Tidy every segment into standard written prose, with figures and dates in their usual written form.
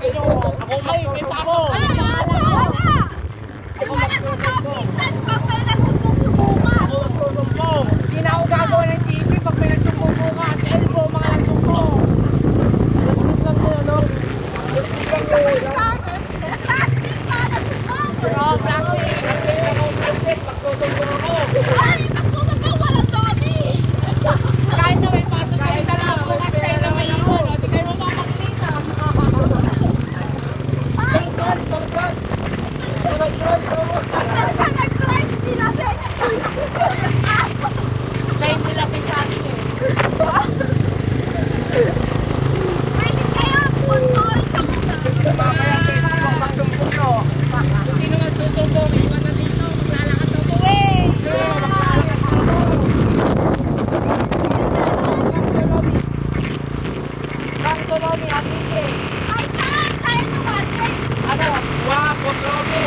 Ako may pasok. Ako magsusumbong. Ako magsusumbong. Hindi na ako gagawa ng GC pag may nagsumbong bukas. Elbo, mga nagsumbong. Lasmit lang mo, no? Lasmit lang mo. Plastic pa nagsumbong. Oo, plastic. Plastic lang ako plastic. Magsusumbong ako. Ay, magsusumbong walang lobby. Kahit na may pasok kami na lang. Bukas kayo na may iwan. Hindi kayo mapapakita. Pag nag-climb sila sa Kayo nila sa atin eh. pwede kayo sponsorin sa kuna. Mamaya sino ang magsumbong no? Sino ang susumbong? Iwan na dito. Maglalakad na po eh. Bangso Lomi, Atike. Ay, saan? Tayo tumasin. Ano? Wapo Lomi.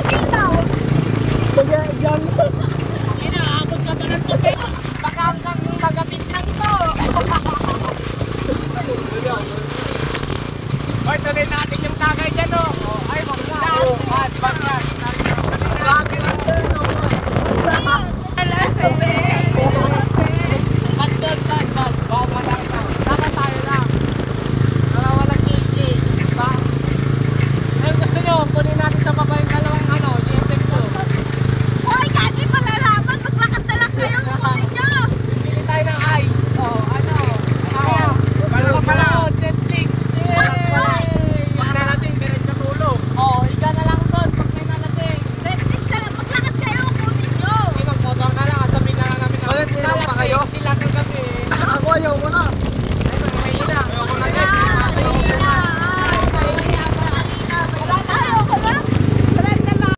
Ikaw. Inaabot ka to ng tubig. Baka hanggang magapit lang to. Hoy, tuloy natin yung tagay dyan o. Ay, maglahat. At bagyan.